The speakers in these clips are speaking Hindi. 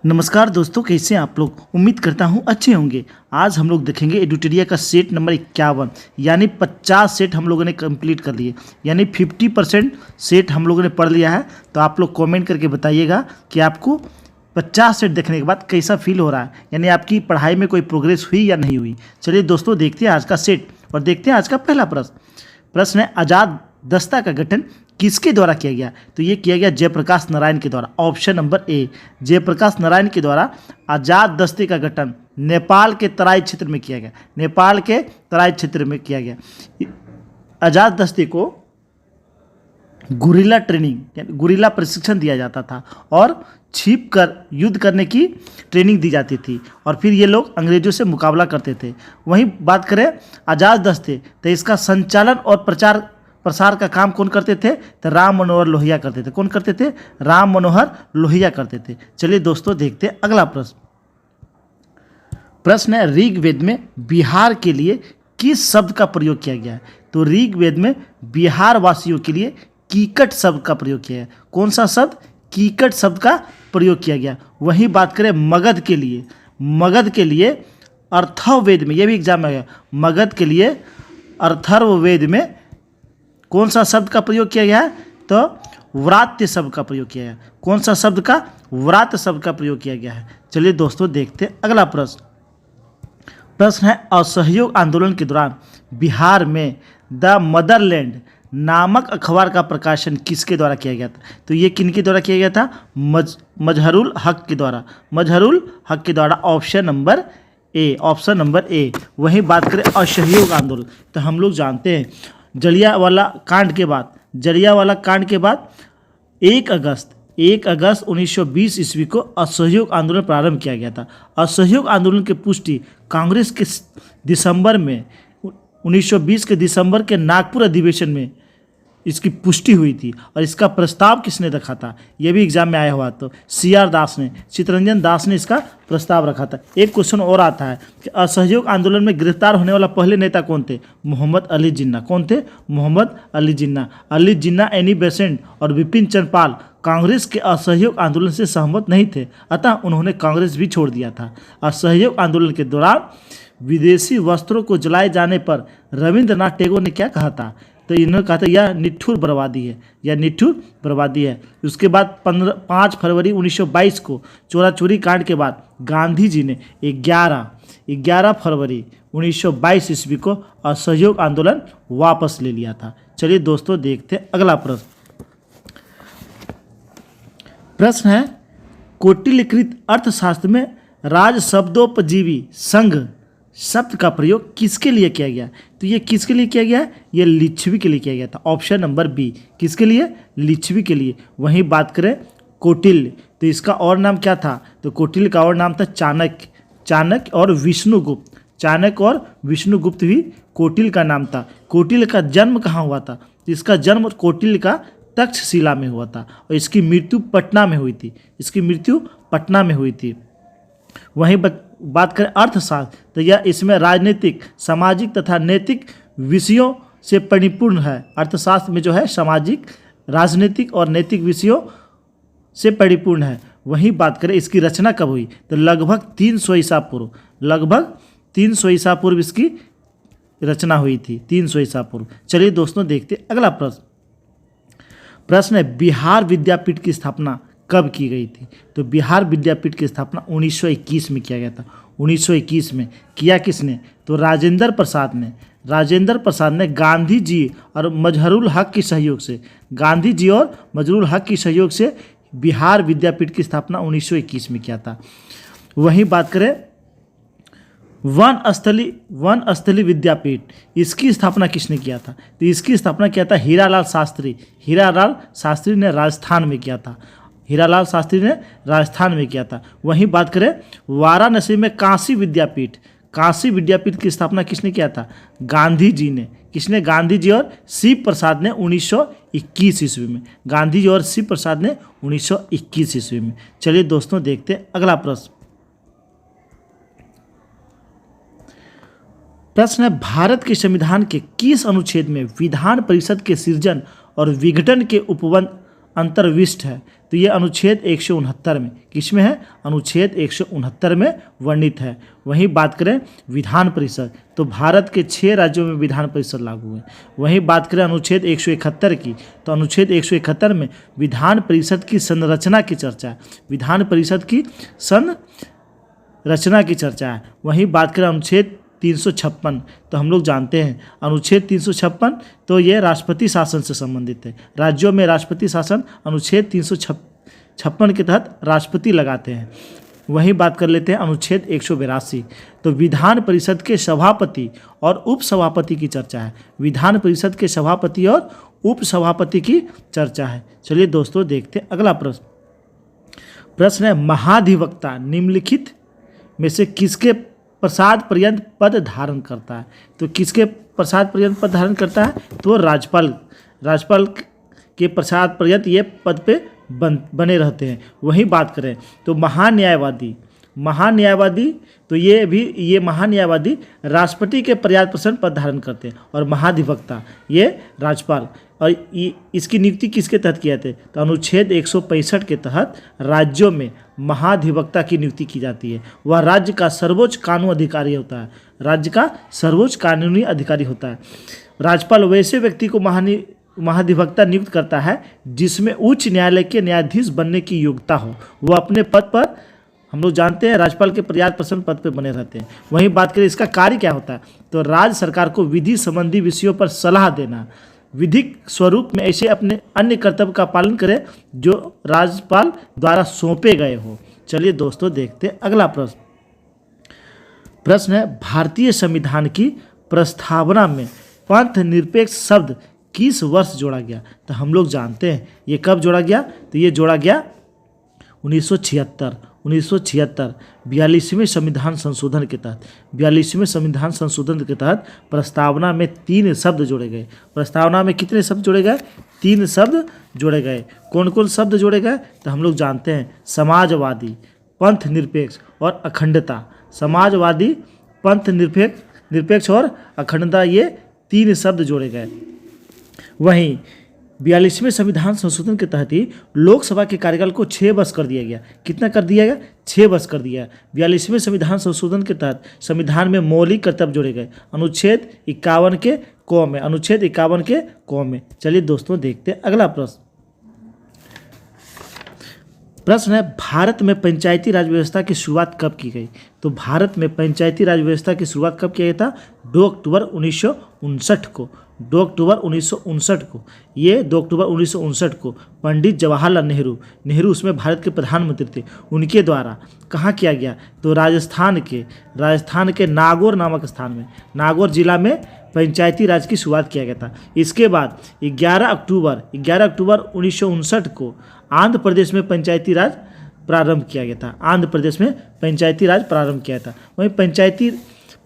नमस्कार दोस्तों, कैसे हैं आप लोग। उम्मीद करता हूं अच्छे होंगे। आज हम लोग देखेंगे एडुटेरिया का सेट नंबर 51 यानी 50 सेट हम लोगों ने कंप्लीट कर लिए, यानी 50% सेट हम लोगों ने पढ़ लिया है। तो आप लोग कमेंट करके बताइएगा कि आपको 50 सेट देखने के बाद कैसा फील हो रहा है, यानी आपकी पढ़ाई में कोई प्रोग्रेस हुई या नहीं हुई। चलिए दोस्तों, देखते हैं आज का सेट और देखते हैं आज का पहला प्रश्न है, आज़ाद दस्ता का गठन किसके द्वारा किया गया। तो ये किया गया जयप्रकाश नारायण के द्वारा। Option number A, Jayaprakash Narayan के द्वारा आज़ाद दस्ते का गठन नेपाल के तराई क्षेत्र में किया गया। नेपाल के तराई क्षेत्र में किया गया। आज़ाद दस्ते को गुरिल्ला ट्रेनिंग यानी गुरिल्ला प्रशिक्षण दिया जाता था और छिप कर युद्ध करने की ट्रेनिंग दी जाती थी और फिर ये लोग अंग्रेजों से मुकाबला करते थे। वहीं बात करें आज़ाद दस्ते, तो इसका संचालन और प्रसार का काम कौन करते थे। तो राम मनोहर लोहिया करते थे। कौन करते थे? राम मनोहर लोहिया करते थे। चलिए दोस्तों, देखते हैं अगला प्रश्न है, ऋग्वेद में बिहार के लिए किस शब्द का प्रयोग किया गया है। तो ऋग्वेद में बिहार वासियों के लिए कीकट शब्द का प्रयोग किया है। कौन सा शब्द? कीकट शब्द का प्रयोग किया गया। वहीं बात करें मगध के लिए अथर्ववेद में, यह भी एग्जाम में आया, मगध के लिए अथर्ववेद में कौन सा शब्द का प्रयोग किया गया है। तो व्रात्य शब्द का प्रयोग किया गया। कौन सा शब्द का? व्रात्य शब्द का प्रयोग किया गया है। चलिए दोस्तों, देखते हैं अगला प्रश्न है, असहयोग आंदोलन के दौरान बिहार में द मदरलैंड नामक अखबार का प्रकाशन किसके द्वारा किया गया था। तो ये किनके द्वारा किया गया था? मजहरुल हक के द्वारा। मजहरुल हक के द्वारा। ऑप्शन नंबर ए। वहीं बात करें असहयोग आंदोलन, तो हम लोग जानते हैं जलियांवाला कांड के बाद 1 अगस्त 1920 ईस्वी को असहयोग आंदोलन प्रारंभ किया गया था। असहयोग आंदोलन की पुष्टि कांग्रेस के दिसंबर में 1920 के दिसंबर के नागपुर अधिवेशन में इसकी पुष्टि हुई थी और इसका प्रस्ताव किसने रखा था? यह भी एग्जाम में आया हुआ। तो चित्तरंजन दास ने इसका प्रस्ताव रखा था। एक क्वेश्चन और आता है कि असहयोग आंदोलन में गिरफ्तार होने वाला पहले नेता कौन थे? मोहम्मद अली जिन्ना। कौन थे? मोहम्मद अली जिन्ना, एनी बेसेंट और विपिन चंद्र पाल कांग्रेस के असहयोग आंदोलन से सहमत नहीं थे, अतः उन्होंने कांग्रेस भी छोड़ दिया था। असहयोग आंदोलन के दौरान विदेशी वस्त्रों को जलाए जाने पर रविंद्रनाथ टैगोर ने क्या कहा था? तो इन्होंने कहा था यह निठुर बर्बादी है। उसके बाद 5 फरवरी 1922 को चोरा चोरी कांड के बाद गांधी जी ने 11 फरवरी 1922 ईस्वी को असहयोग आंदोलन वापस ले लिया था। चलिए दोस्तों, देखते हैं अगला प्रश्न है, कौटिल्यकृत अर्थशास्त्र में राज शब्दोपजीवी संघ शब्द का प्रयोग किसके लिए किया गया? तो ये किसके लिए किया गया है? ये लिच्छवी के लिए किया गया था। Option number B. किसके लिए? लिच्छवी के लिए। वहीं बात करें कौटिल्य, तो इसका और नाम क्या था? तो कौटिल्य का और नाम था चाणक्य और विष्णुगुप्त भी कौटिल्य का नाम था। कौटिल्य का जन्म कहाँ हुआ था? तो इसका जन्म कौटिल्य का तक्षशिला में हुआ था और इसकी मृत्यु पटना में हुई थी। वहीं बात करें अर्थशास्त्र, तो यह इसमें राजनीतिक, सामाजिक तथा नैतिक विषयों से परिपूर्ण है। अर्थशास्त्र में जो है सामाजिक, राजनीतिक और नैतिक विषयों से परिपूर्ण है। वहीं बात करें इसकी रचना कब हुई? तो लगभग 300 ईसा पूर्व इसकी रचना हुई थी। 300 ईसा पूर्व। चलिए दोस्तों, देखते अगला प्रश्न है, बिहार विद्यापीठ की स्थापना कब की गई थी? तो बिहार विद्यापीठ की स्थापना 1921 में किया गया था। 1921 में किया किसने? तो राजेंद्र प्रसाद ने गांधी जी और मजहरुल हक के सहयोग से बिहार विद्यापीठ की स्थापना 1921 में किया था। वहीं बात करें वन स्थली विद्यापीठ, इसकी स्थापना किसने किया था? तो इसकी स्थापना किया था हीरालाल शास्त्री ने राजस्थान में किया था। वहीं बात करें वाराणसी में काशी विद्यापीठ की स्थापना किसने किया था? गांधी जी ने। किसने? गांधी जी और शिव प्रसाद ने 1921 ईस्वी में। गांधी जी और शिव प्रसाद ने 1921 ईस्वी में। चलिए दोस्तों, देखते हैं अगला प्रश्न है, भारत के संविधान के किस अनुच्छेद में विधान परिषद के सृजन और विघटन के अंतर्विष्ट है। तो ये अनुच्छेद 169 में, किसमें है? अनुच्छेद 169 में वर्णित है। वहीं बात करें विधान परिषद, तो भारत के 6 राज्यों में विधान परिषद लागू है। वहीं बात करें अनुच्छेद 171 की, तो अनुच्छेद 171 में विधान परिषद की संरचना की चर्चा है। विधान परिषद की संरचना की चर्चा है। वहीं बात करें अनुच्छेद 356, तो हम लोग जानते हैं अनुच्छेद 356 तो ये राष्ट्रपति शासन से संबंधित है। राज्यों में राष्ट्रपति शासन अनुच्छेद 356 के तहत राष्ट्रपति लगाते हैं। वहीं बात कर लेते हैं अनुच्छेद 182, तो विधान परिषद के सभापति और उपसभापति की चर्चा है। विधान परिषद के सभापति और उपसभापति की चर्चा है। चलिए दोस्तों देखते हैं अगला प्रश्न है महाधिवक्ता निम्नलिखित में से किसके प्रसाद पर्यंत पद धारण करता है? तो किसके प्रसाद पर्यंत पद धारण करता है? तो राज्यपाल के प्रसाद पर्यंत ये पद पे बने रहते हैं। वहीं बात करें तो महान्यायवादी तो ये महान्यायवादी राष्ट्रपति के पर्याप्त प्रसन्न पद धारण करते हैं। और महाधिवक्ता ये राज्यपाल, और इसकी नियुक्ति किसके तहत किए जाते हैं? तो अनुच्छेद 165 के तहत राज्यों में महाधिवक्ता की नियुक्ति की जाती है। वह राज्य का सर्वोच्च कानूनी अधिकारी होता है। राज्य का सर्वोच्च कानूनी अधिकारी होता है। राज्यपाल वैसे व्यक्ति को महाधिवक्ता नियुक्त करता है जिसमें उच्च न्यायालय के न्यायाधीश बनने की योग्यता हो। वह अपने पद पर, हम लोग जानते हैं राज्यपाल के पर्याप्त प्रसन्न पद पर बने रहते हैं। वहीं बात करें इसका कार्य क्या होता है, तो राज्य सरकार को विधि संबंधी विषयों पर सलाह देना, विधिक स्वरूप में ऐसे अपने अन्य कर्तव्य का पालन करें जो राज्यपाल द्वारा सौंपे गए हो। चलिए दोस्तों देखते हैं अगला प्रश्न है भारतीय संविधान की प्रस्तावना में पंथ निरपेक्ष शब्द किस वर्ष जोड़ा गया? तो हम लोग जानते हैं ये कब जोड़ा गया, तो ये जोड़ा गया 1976 42वें संविधान संशोधन के तहत। 42वें संविधान संशोधन के तहत प्रस्तावना में 3 शब्द जोड़े गए। प्रस्तावना में कितने शब्द जोड़े गए? 3 शब्द जोड़े गए। कौन कौन शब्द जोड़े गए? तो हम लोग जानते हैं समाजवादी, पंथ निरपेक्ष और अखंडता। समाजवादी, पंथ निरपेक्ष और अखंडता, ये 3 शब्द जोड़े गए। वहीं 42वें संविधान संशोधन के तहत ही लोकसभा के कार्यकाल को 6 वर्ष कर दिया गया। कितना कर दिया गया? 6 वर्ष कर दिया। 42वें संविधान संशोधन के तहत संविधान में मौलिक कर्तव्य जोड़े गए अनुच्छेद 51 के क में, अनुच्छेद 51 के क में। चलिए दोस्तों देखते हैं अगला प्रश्न है भारत में पंचायती राज व्यवस्था की शुरुआत कब की गई? तो भारत में पंचायती राज व्यवस्था की शुरुआत कब किया गया था? 2 अक्टूबर 1959 को। 2 अक्टूबर 1959 को, ये 2 अक्टूबर 1959 को पंडित जवाहरलाल नेहरू उसमें भारत के प्रधानमंत्री थे, उनके द्वारा कहाँ किया गया? तो राजस्थान के नागौर नामक स्थान में, नागौर जिला में पंचायती राज की शुरुआत किया गया था। इसके बाद 11 अक्टूबर 1959 को आंध्र प्रदेश में पंचायती राज प्रारंभ किया गया था। आंध्र प्रदेश में पंचायती राज प्रारंभ किया था। वहीं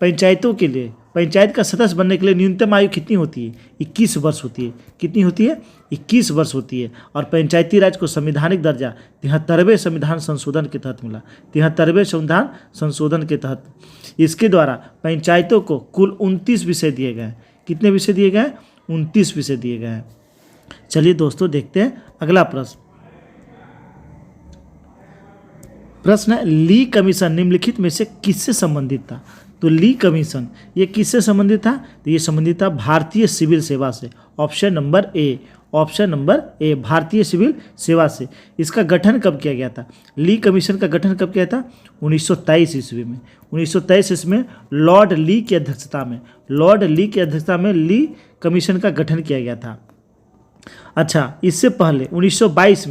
पंचायतों के लिए, पंचायत का सदस्य बनने के लिए न्यूनतम आयु कितनी होती है? 21 वर्ष होती है। कितनी होती है? 21 वर्ष होती है। और पंचायती राज को संवैधानिक दर्जा 73वें संविधान संशोधन के तहत मिला। 73वें संविधान संशोधन के तहत इसके द्वारा पंचायतों को कुल 29 विषय दिए गए। कितने विषय दिए गए? 29 विषय दिए गए हैं। चलिए दोस्तों देखते हैं अगला प्रश्न है ली कमीशन निम्नलिखित में से किससे संबंधित था? तो ली कमीशन ये किससे संबंधित था? तो ये संबंधित था भारतीय सिविल सेवा से। ऑप्शन नंबर ए भारतीय सिविल सेवा से। इसका गठन कब किया गया था? ली कमीशन का गठन कब किया था? 1923 ईस्वी में। 1923 ईस्वी में लॉर्ड ली की अध्यक्षता में ली कमीशन का गठन किया गया था। अच्छा, इससे पहले 1922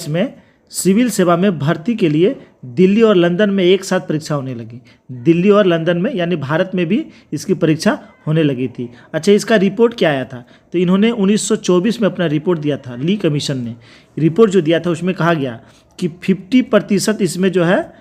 में सिविल सेवा में भर्ती के लिए दिल्ली और लंदन में एक साथ परीक्षा होने लगी। दिल्ली और लंदन में यानी भारत में भी इसकी परीक्षा होने लगी थी। अच्छा, इसका रिपोर्ट क्या आया था? तो इन्होंने 1924 में अपना रिपोर्ट दिया था। ली कमीशन ने रिपोर्ट जो दिया था उसमें कहा गया कि 50% इसमें जो है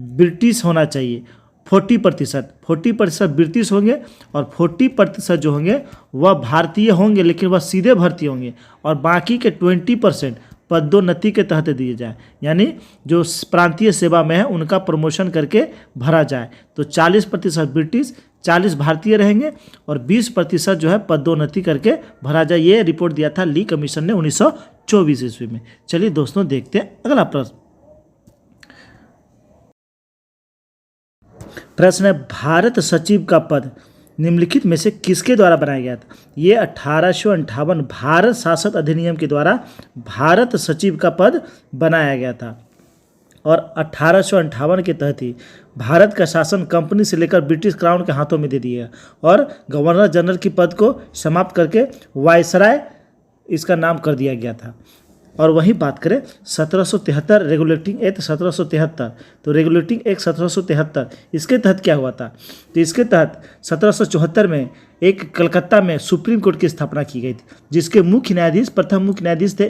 ब्रिटिश होना चाहिए। 40% ब्रिटिश होंगे और 40% जो होंगे वह भारतीय होंगे, लेकिन वह सीधे भर्ती होंगे, और बाकी के 20% पदोन्नति के तहत दिए जाए, यानी जो प्रांतीय सेवा में है उनका प्रमोशन करके भरा जाए। तो 40% ब्रिटिश, 40 भारतीय रहेंगे और 20% जो है पदोन्नति करके भरा जाए। ये रिपोर्ट दिया था ली कमीशन ने 1924 ईस्वी में। चलिए दोस्तों देखते हैं अगला प्रश्न। प्रश्न है भारत सचिव का पद निम्नलिखित में से किसके द्वारा बनाया गया था? ये 1858 भारत शासन अधिनियम के द्वारा भारत सचिव का पद बनाया गया था और 1858 के तहत ही भारत का शासन कंपनी से लेकर ब्रिटिश क्राउन के हाथों में दे दिया और गवर्नर जनरल की पद को समाप्त करके वायसराय इसका नाम कर दिया गया था। और वहीं बात करें 1773 रेगुलेटिंग एक्ट 1773, तो रेगुलेटिंग एक्ट 1773 इसके तहत क्या हुआ था? तो इसके तहत 1774 में एक कलकत्ता में सुप्रीम कोर्ट की स्थापना की गई थी, जिसके मुख्य न्यायाधीश प्रथम मुख्य न्यायाधीश थे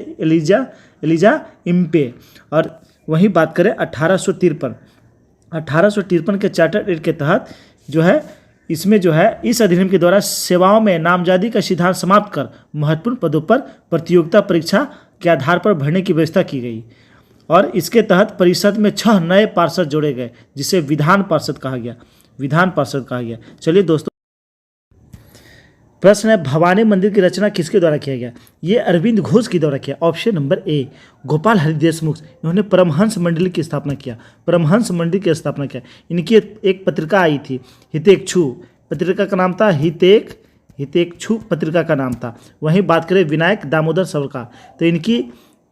एलिजा इम्पे। और वहीं बात करें 1853 के चार्टर एक्ट के तहत जो है इसमें जो है इस अधिनियम के द्वारा सेवाओं में नामजदगी का सिद्धांत समाप्त कर महत्वपूर्ण पदों पर प्रतियोगिता परीक्षा के आधार पर भरने की व्यवस्था की गई और इसके तहत परिषद में 6 नए पार्षद जोड़े गए, जिसे विधान पार्षद कहा गया। चलिए दोस्तों, प्रश्न है भवानी मंदिर की रचना किसके द्वारा किया गया? ये अरविंद घोष के द्वारा किया। ऑप्शन नंबर ए गोपाल हरि देशमुख, इन्होंने परमहंस मंडली की स्थापना किया। इनकी एक पत्रिका आई थी हितेक्षु, पत्रिका का नाम था हितेक्षु पत्रिका का नाम था। वहीं बात करें विनायक दामोदर सावरकर, तो इनकी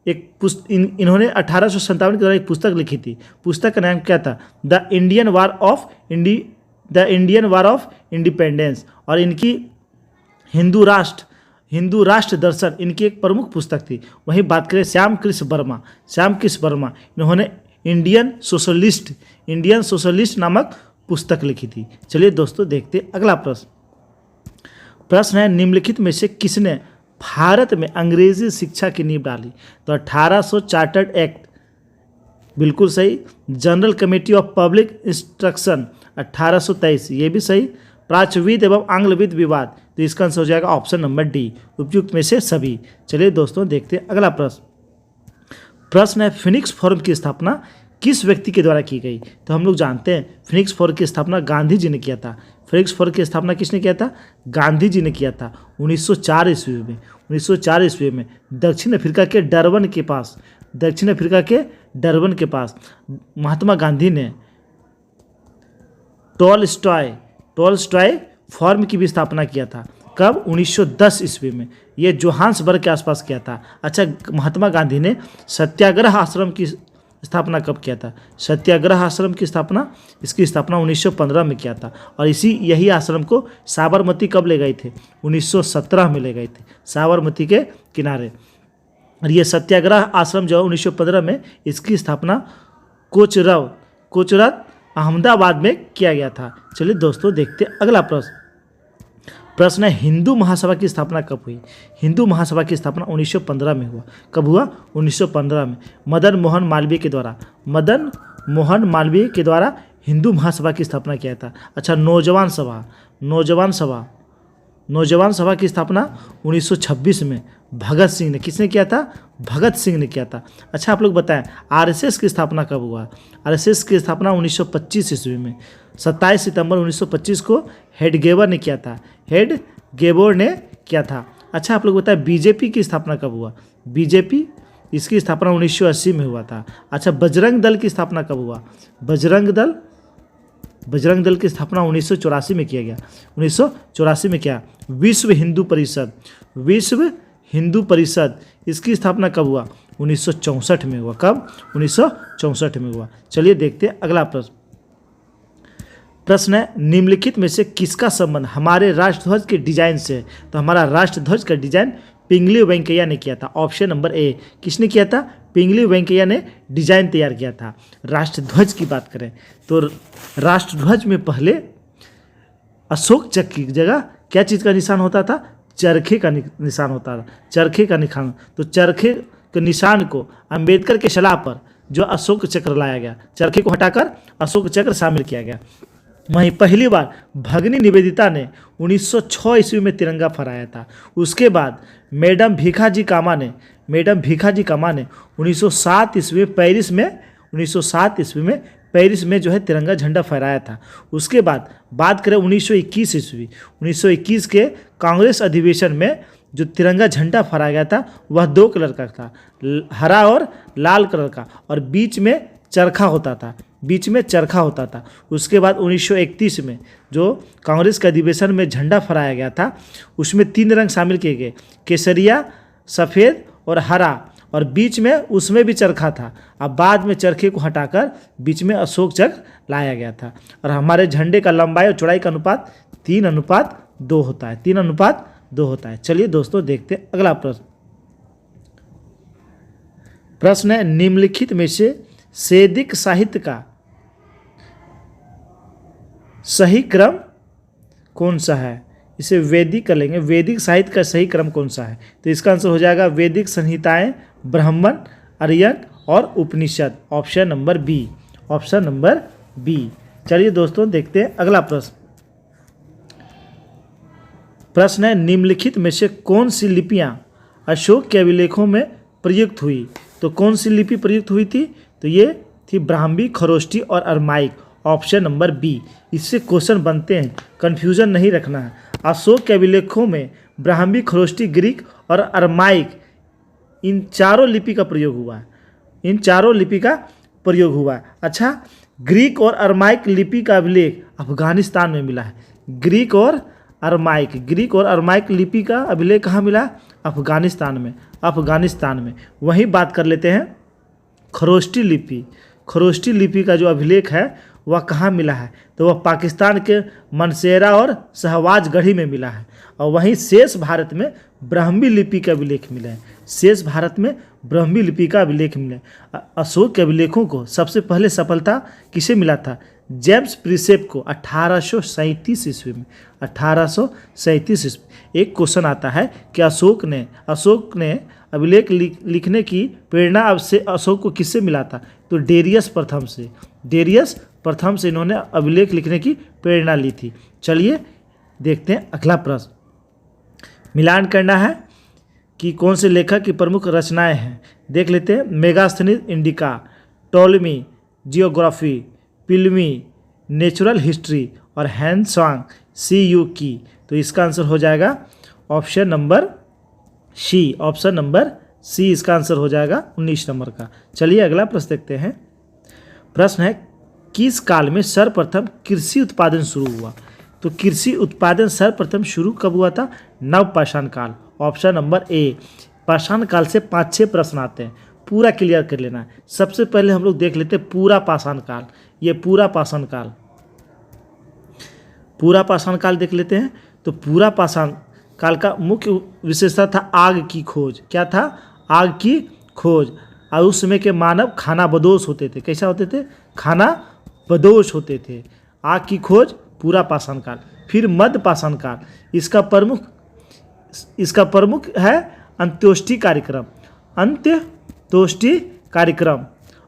इन्होंने 1857 के द्वारा एक पुस्तक लिखी थी। पुस्तक का नाम क्या था? The Indian war of independence. और इनकी हिंदू राष्ट्र दर्शन इनकी एक प्रमुख पुस्तक थी। वहीं बात करें श्याम कृष्ण वर्मा, इन्होंने इंडियन सोशलिस्ट नामक पुस्तक लिखी थी। चलिए दोस्तों देखते हैं अगला प्रश्न है निम्नलिखित में से किसने भारत में अंग्रेजी शिक्षा की नींव डाली? तो 1800 चार्टर्ड एक्ट बिल्कुल सही। General committee of public instruction 1823 ये भी सही। प्राच्यविद एवं आंग्लविद विवाद, तो इसका आंसर हो जाएगा ऑप्शन नंबर डी, उपयुक्त में से सभी। चलिए दोस्तों देखते हैं अगला प्रश्न है फिनिक्स फोरम की स्थापना किस व्यक्ति के द्वारा की गई? तो हम लोग जानते हैं फिनिक्स फोरम की स्थापना गांधी जी ने किया था। फिनिक्स फोरम की स्थापना किसने किया था? गांधी जी ने किया था 1904 ईस्वी में दक्षिण अफ्रीका के डरबन के पास महात्मा गांधी ने टॉलस्टॉय फॉर्म की भी स्थापना किया था। कब? 1910 ईस्वी में। ये जोहान्सबर्ग के आसपास किया था। अच्छा, महात्मा गांधी ने सत्याग्रह आश्रम की स्थापना कब किया था? सत्याग्रह आश्रम की स्थापना 1915 में किया था। और यही आश्रम को साबरमती कब ले गए थे? 1917 में ले गए थे, साबरमती के किनारे। और ये सत्याग्रह आश्रम जो है 1915 में, इसकी स्थापना कोचरब अहमदाबाद में किया गया था। चलिए दोस्तों देखते हैं अगला प्रश्न है हिंदू महासभा की स्थापना कब हुई? हिंदू महासभा की स्थापना 1915 में हुआ। कब हुआ? 1915 में मदन मोहन मालवीय के द्वारा हिंदू महासभा की स्थापना किया था। अच्छा, नौजवान सभा की स्थापना 1926 में भगत सिंह ने, किसने किया था? भगत सिंह ने किया था। अच्छा, आप लोग बताएं आरएसएस की स्थापना कब हुआ? आरएसएस की स्थापना 1925 ईस्वी में 27 सितंबर 1925 को हेडगेवर ने किया था। अच्छा, आप लोग बताएं बीजेपी की स्थापना कब हुआ? बीजेपी इसकी स्थापना 1980 में हुआ था। अच्छा, बजरंग दल की स्थापना कब हुआ? बजरंग दल की स्थापना 1984 में किया गया। 1984 में क्या? विश्व हिंदू परिषद इसकी स्थापना कब हुआ? 1964 में हुआ। कब? 1964 में हुआ। चलिए देखते हैं अगला प्रश्न है निम्नलिखित में से किसका संबंध हमारे राष्ट्रध्वज के डिजाइन से है? तो हमारा राष्ट्रध्वज का डिजाइन पिंगली वेंकैया ने किया था। ऑप्शन नंबर ए, किसने किया था? पिंगली वेंकैया ने डिजाइन तैयार किया था। राष्ट्रध्वज की बात करें तो राष्ट्रध्वज में पहले अशोक चक्र की जगह क्या चीज़ का निशान होता था? चरखे का निशान होता था। तो चरखे के निशान को अंबेडकर के सलाह पर जो अशोक चक्र लाया गया, चरखे को हटाकर अशोक चक्र शामिल किया गया। वहीं पहली बार भगिनी निवेदिता ने 1906 ईस्वी में तिरंगा फहराया था। उसके बाद मैडम भीखाजी कामा ने 1907 ईस्वी में पेरिस में जो है तिरंगा झंडा फहराया था। उसके बाद बात करें 1921 के कांग्रेस अधिवेशन में जो तिरंगा झंडा फहराया गया था वह 2 कलर का था, हरा और लाल कलर का, और बीच में चरखा होता था, बीच में चरखा होता था। उसके बाद 1931 में जो कांग्रेस के अधिवेशन में झंडा फहराया गया था उसमें 3 रंग शामिल किए गए, केसरिया, सफ़ेद और हरा, और बीच में उसमें भी चरखा था। अब बाद में चरखे को हटाकर बीच में अशोक चक्र लाया गया था। और हमारे झंडे का लंबाई और चौड़ाई का अनुपात 3:2 होता है, 3:2 होता है। चलिए दोस्तों देखते हैं अगला प्रश्न। प्रश्न है, निम्नलिखित में से वैदिक साहित्य का सही क्रम कौन सा है? इसे वैदिक कर लेंगे, वैदिक साहित्य का सही क्रम कौन सा है? तो इसका आंसर हो जाएगा वैदिक संहिताएं, ब्राह्मण, आर्यन और Upanishad. Option number B, option number B. चलिए दोस्तों देखते हैं अगला प्रश्न। प्रश्न है, निम्नलिखित में से कौन सी लिपियां अशोक के अभिलेखों में प्रयुक्त हुई? तो कौन सी लिपि प्रयुक्त हुई थी? तो ये थी ब्राह्मी, खरोष्टी और अरमाइक। Option number B. इससे क्वेश्चन बनते हैं, कन्फ्यूजन नहीं रखना है। अशोक के अभिलेखों में ब्राह्मी, खरोष्टी, ग्रीक और अरमाइक, इन चारों लिपि का प्रयोग हुआ है, इन चारों लिपि का प्रयोग हुआ है। अच्छा, ग्रीक और अरमाइक लिपि का अभिलेख अफगानिस्तान में मिला है। ग्रीक और अरमाइक लिपि का अभिलेख कहाँ मिला? अफगानिस्तान में, अफगानिस्तान में। वहीं बात कर लेते हैं खरोष्टी लिपि। खरोष्टी लिपि का जो अभिलेख है वह कहाँ मिला है? तो वह पाकिस्तान के मनसेरा और शहबाजगढ़ी में मिला है। और वहीं शेष भारत में ब्राह्मी लिपि का अभिलेख मिला है, शेष भारत में ब्राह्मी लिपि का अभिलेख मिला है। अशोक के अभिलेखों को सबसे पहले सफलता किसे मिला था? जेम्स प्रिसेप को 1837 ईस्वी में, 1837 ईस्वी। एक क्वेश्चन आता है कि अशोक ने अभिलेख लिखने की प्रेरणा अब से अशोक को किससे मिला था? तो डेरियस प्रथम से इन्होंने अभिलेख लिखने की प्रेरणा ली थी। चलिए देखते हैं अगला प्रश्न। मिलान करना है कि कौन से लेखक की प्रमुख रचनाएं हैं। देख लेते हैं, Megasthenes Indica, Ptolemy, Geography, Pliny, Natural History और हैंसवांग सी यू की। तो इसका आंसर हो जाएगा option number C, option number C इसका आंसर हो जाएगा 19 नंबर का। चलिए अगला प्रश्न देखते हैं। प्रश्न है, किस काल में सर्वप्रथम कृषि उत्पादन शुरू हुआ? तो कृषि उत्पादन सर्वप्रथम शुरू कब हुआ था? नवपाषाण काल। ऑप्शन नंबर ए। पाषाण काल से 5-6 प्रश्न आते हैं, पूरा क्लियर कर लेना है। सबसे पहले हम लोग देख लेते हैं पूरा पाषाण काल। ये पूरा पाषाण काल देख लेते हैं। तो पूरा पाषाण काल का मुख्य विशेषता था आग की खोज। क्या था? आग की खोज। और उस समय के मानव खानाबदोश होते थे। कैसा होते थे? खानाबदोश होते थे। आग की खोज, पूरा पाषाण काल। फिर मध्य पाषाण काल, इसका प्रमुख है अंत्योष्टि कार्यक्रम।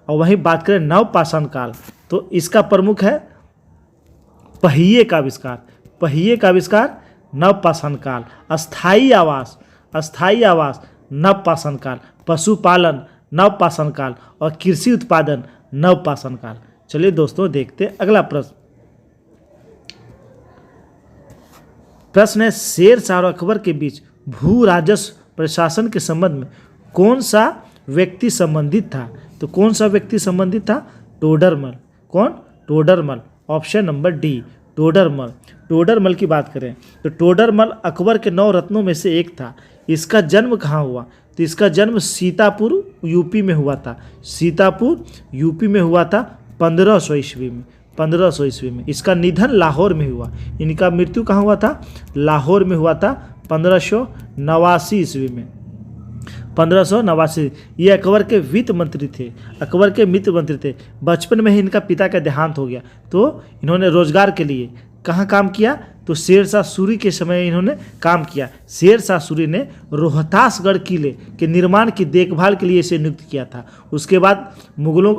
और वहीं बात करें नव पाषाण काल, तो इसका प्रमुख है पहिए का आविष्कार, नव पाषाण काल। अस्थायी आवास नव पाषाण काल। पशुपालन नव पाषाण काल। और कृषि उत्पादन नव पाषाण काल। चलिए दोस्तों देखते हैं अगला प्रश्न। प्रश्न है, शेर शाह और अकबर के बीच भू राजस्व प्रशासन के संबंध में कौन सा व्यक्ति संबंधित था? तो कौन सा व्यक्ति संबंधित था? टोडरमल। कौन? Todarmal. Option number D, Todarmal. Todarmal की बात करें तो टोडरमल अकबर के 9 रत्नों में से एक था। इसका जन्म कहाँ हुआ? तो इसका जन्म सीतापुर यूपी में हुआ था। सीतापुर यूपी में हुआ था 1500 ईस्वी में, 1500 ईस्वी में। इसका निधन लाहौर में हुआ। इनका मृत्यु कहाँ हुआ था? लाहौर में हुआ था 1589 ईस्वी में, 1589। ये अकबर के वित्त मंत्री थे, बचपन में ही इनका पिता का देहांत हो गया। तो इन्होंने रोजगार के लिए कहाँ काम किया? तो शेरशाह सूरी के समय इन्होंने काम किया। शेरशाह सूरी ने रोहतासगढ़ किले के निर्माण की देखभाल के लिए इसे नियुक्त किया था। उसके बाद मुगलों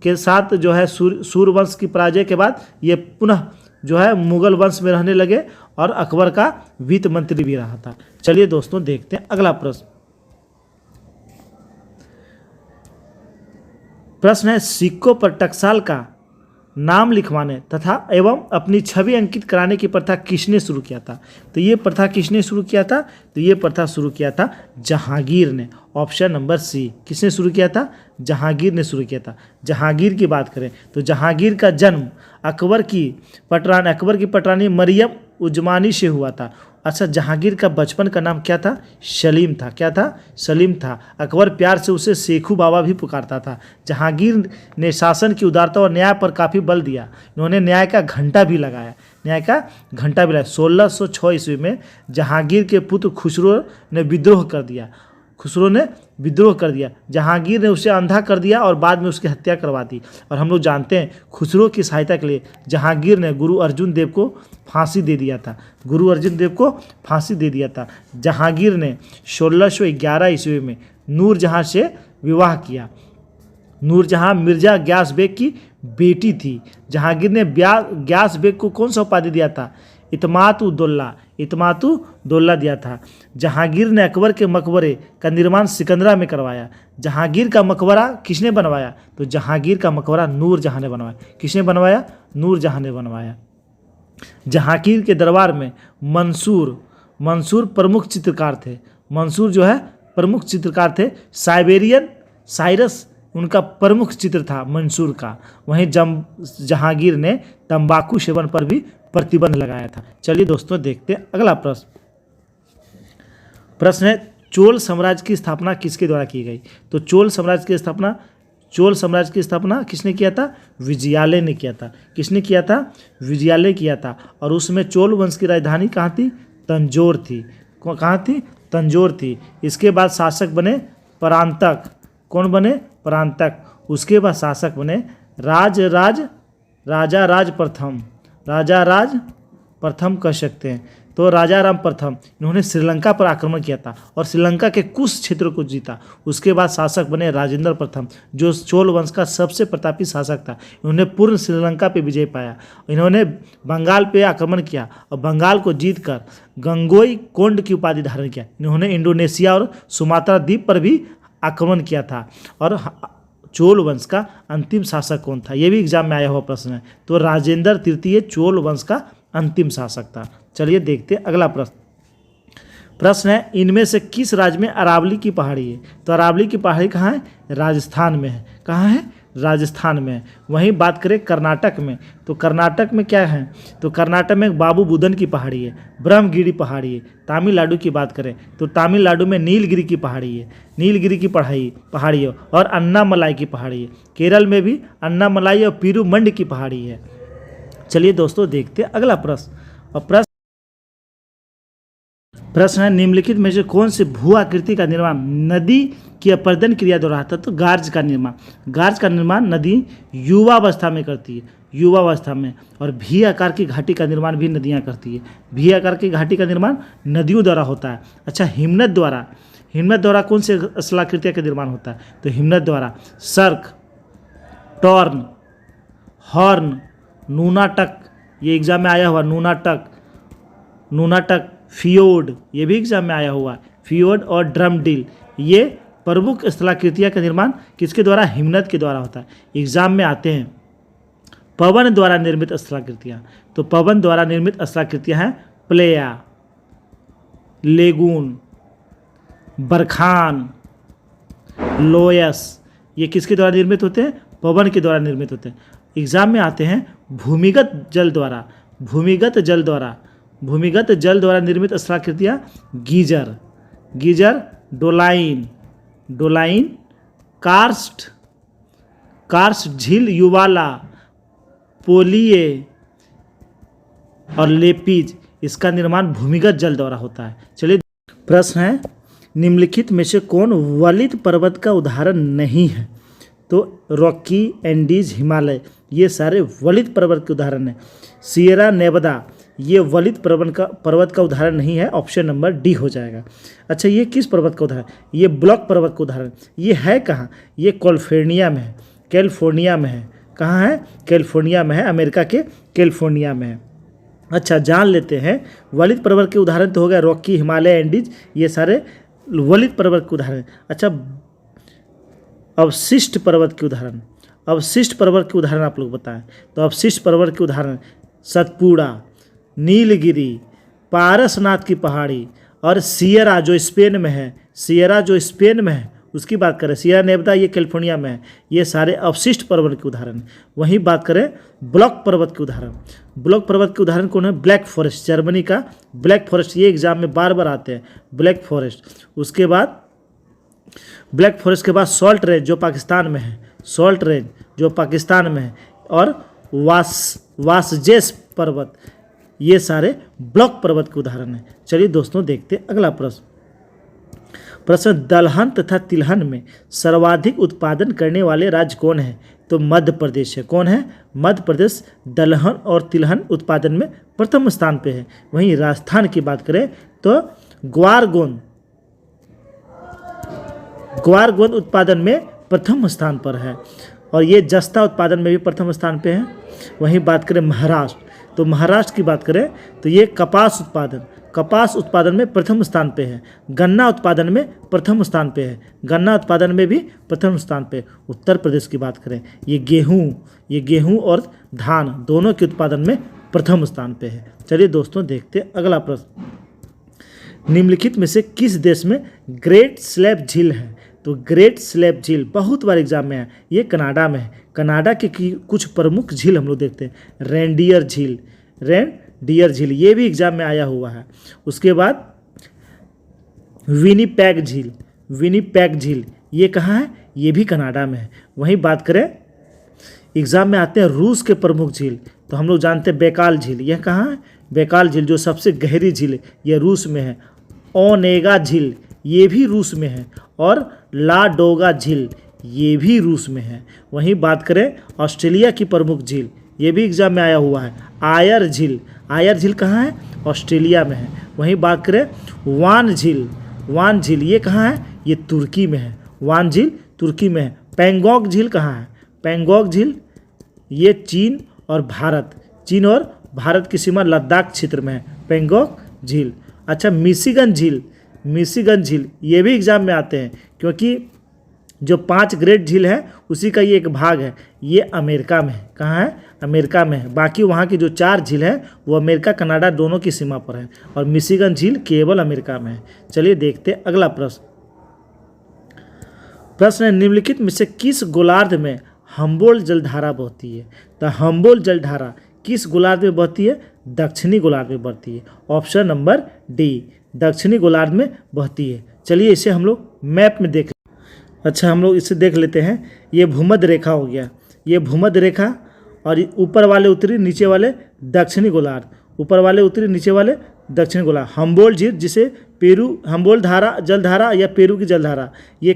के साथ जो है सूरवंश की पराजय के बाद ये पुनः जो है मुगल वंश में रहने लगे और अकबर का वित्त मंत्री भी रहा था। चलिए दोस्तों देखते हैं अगला प्रश्न। प्रश्न है, सिक्कों पर टकसाल का नाम लिखवाने तथा एवं अपनी छवि अंकित कराने की प्रथा किसने शुरू किया था? तो ये प्रथा किसने शुरू किया था? तो ये प्रथा शुरू किया था जहांगीर ने। ऑप्शन नंबर सी, किसने शुरू किया था? जहांगीर ने शुरू किया था। जहांगीर की बात करें तो जहांगीर का जन्म अकबर की पटरानी मरियम उजमानी से हुआ था। अच्छा, जहांगीर का बचपन का नाम क्या था? सलीम था। क्या था? सलीम था। अकबर प्यार से उसे शेखू बाबा भी पुकारता था। जहांगीर ने शासन की उदारता और न्याय पर काफ़ी बल दिया। इन्होंने न्याय का घंटा भी लगाया। 1606 ईस्वी में जहांगीर के पुत्र खुसरो ने विद्रोह कर दिया। जहांगीर ने उसे अंधा कर दिया और बाद में उसकी हत्या करवा दी। और हम लोग जानते हैं खुसरो की सहायता के लिए जहांगीर ने गुरु अर्जुन देव को फांसी दे दिया था। जहांगीर ने 1611 ईस्वी में नूरजहां से विवाह किया। नूरजहां मिर्जा ग्यास बेग की बेटी थी। जहांगीर ने ग्यास बेग को कौन सा उपाधि दिया था? इतमातु-दौला दिया था। जहांगीर ने अकबर के मकबरे का निर्माण सिकंदरा में करवाया। जहांगीर का मकबरा किसने बनवाया? तो जहांगीर का मकबरा नूरजहां ने बनवाया। किसने बनवाया? नूरजहां ने बनवाया। जहांगीर के दरबार में मंसूर प्रमुख चित्रकार थे। मंसूर जो है प्रमुख चित्रकार थे। साइरस उनका प्रमुख चित्र था मंसूर का। वहीं जहांगीर ने तंबाकू सेवन पर भी प्रतिबंध लगाया था। चलिए दोस्तों देखते हैं अगला प्रश्न है चोल साम्राज्य की स्थापना किसके द्वारा की गई? तो चोल साम्राज्य की स्थापना किसने किया था? विजयालय ने किया था। किसने किया था? विजयालय किया था। और उसमें चोल वंश की राजधानी कहाँ थी? तंजौर थी। कहाँ थी? तंजौर थी। इसके बाद शासक बने परांतक। कौन बने? परांतक। उसके बाद शासक बने राजा राज प्रथम कह सकते हैं। तो राजा राम प्रथम, इन्होंने श्रीलंका पर आक्रमण किया था और श्रीलंका के कुछ क्षेत्रों को जीता। उसके बाद शासक बने राजेंद्र प्रथम, जो चोल वंश का सबसे प्रतापी शासक था। इन्होंने पूर्ण श्रीलंका पे विजय पाया। इन्होंने बंगाल पे आक्रमण किया और बंगाल को जीतकर गंगोई कोंड की उपाधि धारण किया। इन्होंने इंडोनेशिया और सुमात्रा द्वीप पर भी आक्रमण किया था। और चोल वंश का अंतिम शासक कौन था? यह भी एग्जाम में आया हुआ प्रश्न है। तो राजेंद्र तृतीय चोल वंश का अंतिम शासक था। चलिए देखते हैं अगला प्रश्न है इनमें से किस राज्य में अरावली की पहाड़ी है? तो अरावली की पहाड़ी कहाँ है? राजस्थान में है। कहाँ है? राजस्थान में है। वहीं बात करें कर्नाटक में, तो कर्नाटक में क्या है? तो कर्नाटक में बाबू बुदन की पहाड़ी है, ब्रह्मगिरी पहाड़ी है। तमिलनाडु की बात करें तो तमिलनाडु में नीलगिरी की पहाड़ी है और अन्नामलाई की पहाड़ी है। केरल में भी अन्नामलाई और पीरुमंड की पहाड़ी है। चलिए दोस्तों देखते हैं अगला प्रश्न है निम्नलिखित में से कौन से भू आकृति का निर्माण नदी की अपर्दन क्रिया द्वारा होता है? तो गार्ज का निर्माण नदी युवावस्था में करती है, युवावस्था में। और भी आकार की घाटी का निर्माण भी नदियाँ करती है। भी आकार की घाटी का निर्माण नदियों द्वारा होता है। अच्छा, हिमनद द्वारा कौन से स्थलाकृतियों का निर्माण होता है? तो हिमनद द्वारा सर्क, टॉर्न, हॉर्न, नूनाटक, ये एग्जाम में आया हुआ नूनाटक, फियोर्ड, ये भी एग्जाम में आया हुआ फियोर्ड और ड्रमडिल। ये प्रमुख स्थलाकृतियों का निर्माण किसके द्वारा? हिमनद के द्वारा होता है। एग्जाम में आते हैं पवन द्वारा निर्मित स्थलाकृतियाँ। तो पवन द्वारा निर्मित स्थलाकृतियाँ हैं प्लेया, लेगून, बरखान, लोयस। ये किसके द्वारा निर्मित होते हैं? पवन के द्वारा निर्मित होते हैं। एग्जाम में आते हैं भूमिगत जल द्वारा निर्मित स्थलाकृतियाँ गीजर, डोलाइन, कार्स्ट झील, युवाला, पोलिये और लेपीज। इसका निर्माण भूमिगत जल द्वारा होता है। चलिए प्रश्न है निम्नलिखित में से कौन वलित पर्वत का उदाहरण नहीं है? तो रॉकी, एंडीज, हिमालय, ये सारे वलित पर्वत के उदाहरण हैं। सियरा नेवादा ये वलित पर्वत का उदाहरण नहीं है। ऑप्शन नंबर डी हो जाएगा। अच्छा, ये किस पर्वत का उदाहरण? ये ब्लॉक पर्वत का उदाहरण। ये है कहाँ? ये कैलिफोर्निया में है। कहाँ है? कैलिफोर्निया में है, अमेरिका के कैलिफोर्निया में है। अच्छा, जान लेते हैं वलित पर्वत के उदाहरण तो हो गया रॉकी, हिमालय, एंडीज, ये सारे वलित पर्वत के उदाहरण। अच्छा, अवशिष्ट पर्वत के उदाहरण। अवशिष्ट पर्वत के उदाहरण आप लोग बताएं। तो अवशिष्ट पर्वत के उदाहरण सतपुड़ा, नीलगिरी, पारसनाथ की पहाड़ी और सियरा जो स्पेन में है, सियरा जो स्पेन में है उसकी बात करें, सियरा नेवदा ये कैलिफोर्निया में है, ये सारे अवशिष्ट पर्वत के उदाहरण। वहीं बात करें ब्लॉक पर्वत के उदाहरण, ब्लॉक पर्वत के उदाहरण कौन है? ब्लैक फॉरेस्ट, जर्मनी का ब्लैक फॉरेस्ट, ये एग्जाम में बार बार आते हैं, ब्लैक फॉरेस्ट। उसके बाद ब्लैक फॉरेस्ट के बाद सॉल्ट रेंज जो पाकिस्तान में है, सॉल्ट रेंज जो पाकिस्तान में है, और वासजेस पर्वत, ये सारे ब्लॉक पर्वत के उदाहरण हैं। चलिए दोस्तों देखते हैं अगला प्रश्न। प्रश्न, दलहन तथा तिलहन में सर्वाधिक उत्पादन करने वाले राज्य कौन है? तो मध्य प्रदेश है। कौन है? मध्य प्रदेश दलहन और तिलहन उत्पादन में प्रथम स्थान पे है। वहीं राजस्थान की बात करें तो ग्वार गोंद उत्पादन में प्रथम स्थान पर है, और ये जस्ता उत्पादन में भी प्रथम स्थान पे है। वहीं बात करें महाराष्ट्र, तो महाराष्ट्र की बात करें तो ये कपास उत्पादन में प्रथम स्थान पे है। गन्ना उत्पादन में प्रथम स्थान पे है, गन्ना उत्पादन में भी प्रथम स्थान पे। उत्तर प्रदेश की बात करें, ये गेहूं और धान दोनों के उत्पादन में प्रथम स्थान पे है। चलिए दोस्तों देखते हैं अगला प्रश्न। निम्नलिखित में से किस देश में ग्रेट स्लैब झील है? तो ग्रेट स्लैब झील बहुत बार एग्जाम में है, ये कनाडा में है। कनाडा के कुछ प्रमुख झील हम लोग देखते हैं, रेनडियर झील ये भी एग्जाम में आया हुआ है। उसके बाद विनीपेग झील ये कहाँ है? ये भी कनाडा में है। वहीं बात करें एग्जाम में आते हैं रूस के प्रमुख झील, तो हम लोग जानते हैं बैकाल झील, यह कहाँ है? बैकाल झील जो सबसे गहरी झील है, यह रूस में है। ओनेगा झील ये भी रूस में है, और लाडोगा झील ये भी रूस में है। वहीं बात करें ऑस्ट्रेलिया की प्रमुख झील, ये भी एग्जाम में आया हुआ है, आयर झील कहाँ है? ऑस्ट्रेलिया में है। वहीं बात करें वान झील ये कहाँ है? ये तुर्की में है, वान झील तुर्की में है। पेंगोंग झील कहाँ है? पेंगोंग झील ये चीन और भारत की सीमा लद्दाख क्षेत्र में है, पेंगोंग झील। अच्छा, मिशिगन झील ये भी एग्जाम में आते हैं, क्योंकि जो 5 ग्रेट झील है उसी का ये एक भाग है, ये अमेरिका में है। कहाँ है? अमेरिका में है। बाकी वहाँ की जो 4 झील है वो अमेरिका कनाडा दोनों की सीमा पर है, और मिशिगन झील केवल अमेरिका में है। चलिए देखते हैं अगला प्रश्न है, निम्नलिखित में से किस गोलार्ध में हम्बोल्ट जलधारा बहती है? तो हम्बोल्ट जलधारा किस गोलार्ध में बहती है? दक्षिणी गोलार्ध में बहती है। ऑप्शन नंबर डी, दक्षिणी गोलार्ध में बहती है। चलिए इसे हम लोग मैप में देख, अच्छा हम लोग इसे देख लेते हैं। ये भूमध्य रेखा हो गया, ये भूमध्य रेखा, और ऊपर वाले उत्तरी नीचे वाले दक्षिणी गोलार्ध, ऊपर वाले उत्तरी नीचे वाले दक्षिणी गोलार्ध। हम्बोल्ट झील जिसे हम्बोल्ट जलधारा या पेरू की जलधारा, ये